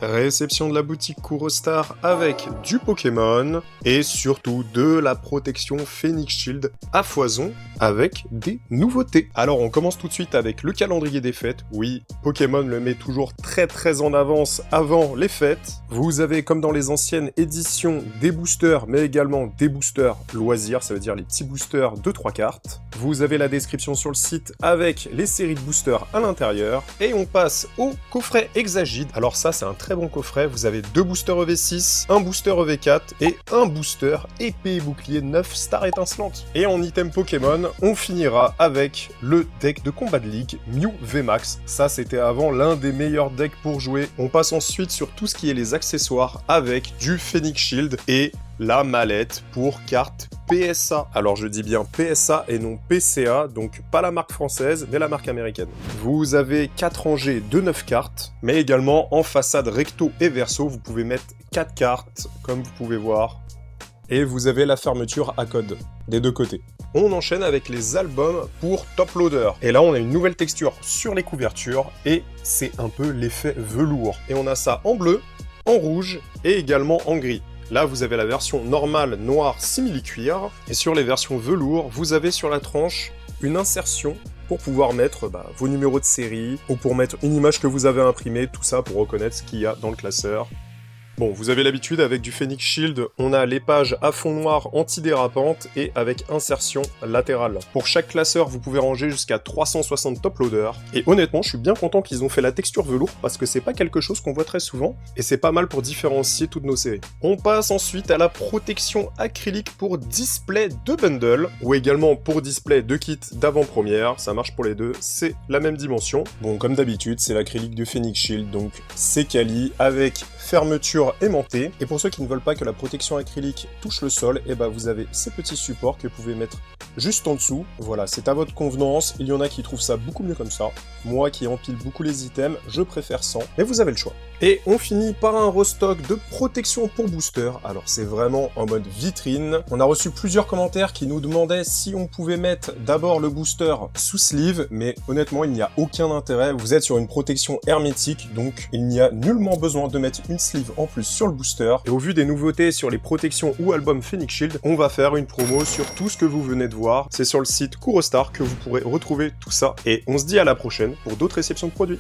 Réception de la boutique Kurostar avec du Pokémon et surtout de la protection Phoenix Shield à foison avec des nouveautés. Alors on commence tout de suite avec le calendrier des fêtes. Oui, Pokémon le met toujours très en avance avant les fêtes. Vous avez comme dans les anciennes éditions des boosters mais également des boosters loisirs, ça veut dire les petits boosters de 3 cartes. Vous avez la description sur le site avec les séries de boosters à l'intérieur et on passe au coffret Exagide. Alors ça c'est un très bon coffret, vous avez 2 boosters EV6, un booster EV4 et un booster épée et bouclier 9 star étincelante. Et en item Pokémon, on finira avec le deck de combat de ligue Mew VMAX. Ça c'était avant l'un des meilleurs decks pour jouer. On passe ensuite sur tout ce qui est les accessoires avec du Phoenix Shield et la mallette pour carte PSA. Alors je dis bien PSA et non PCA, donc pas la marque française, mais la marque américaine. Vous avez 4 rangées de 9 cartes, mais également en façade recto et verso, vous pouvez mettre 4 cartes, comme vous pouvez voir. Et vous avez la fermeture à code, des deux côtés. On enchaîne avec les albums pour Top Loader. Et là, on a une nouvelle texture sur les couvertures, et c'est un peu l'effet velours. Et on a ça en bleu, en rouge, et également en gris. Là, vous avez la version normale noire simili-cuir, et sur les versions velours, vous avez sur la tranche une insertion pour pouvoir mettre vos numéros de série, ou pour mettre une image que vous avez imprimée, tout ça pour reconnaître ce qu'il y a dans le classeur. Bon, vous avez l'habitude, avec du Phoenix Shield, on a les pages à fond noir antidérapante et avec insertion latérale. Pour chaque classeur, vous pouvez ranger jusqu'à 360 top loaders. Et honnêtement, je suis bien content qu'ils ont fait la texture velours parce que c'est pas quelque chose qu'on voit très souvent et c'est pas mal pour différencier toutes nos séries. On passe ensuite à la protection acrylique pour display de bundle ou également pour display de kit d'avant-première. Ça marche pour les deux, c'est la même dimension. Bon, comme d'habitude, c'est l'acrylique de Phoenix Shield, donc c'est quali avec fermeture aimantée. Et pour ceux qui ne veulent pas que la protection acrylique touche le sol, et vous avez ces petits supports que vous pouvez mettre juste en dessous. Voilà, c'est à votre convenance. Il y en a qui trouvent ça beaucoup mieux comme ça. Moi qui empile beaucoup les items, je préfère sans, mais vous avez le choix. Et on finit par un restock de protection pour booster. Alors c'est vraiment en mode vitrine. On a reçu plusieurs commentaires qui nous demandaient si on pouvait mettre d'abord le booster sous sleeve, mais honnêtement il n'y a aucun intérêt. Vous êtes sur une protection hermétique, donc il n'y a nullement besoin de mettre une sleeve en plus sur le booster. Et au vu des nouveautés sur les protections ou albums Phoenix Shield, on va faire une promo sur tout ce que vous venez de voir. C'est sur le site Kurostar que vous pourrez retrouver tout ça. Et on se dit à la prochaine pour d'autres réceptions de produits.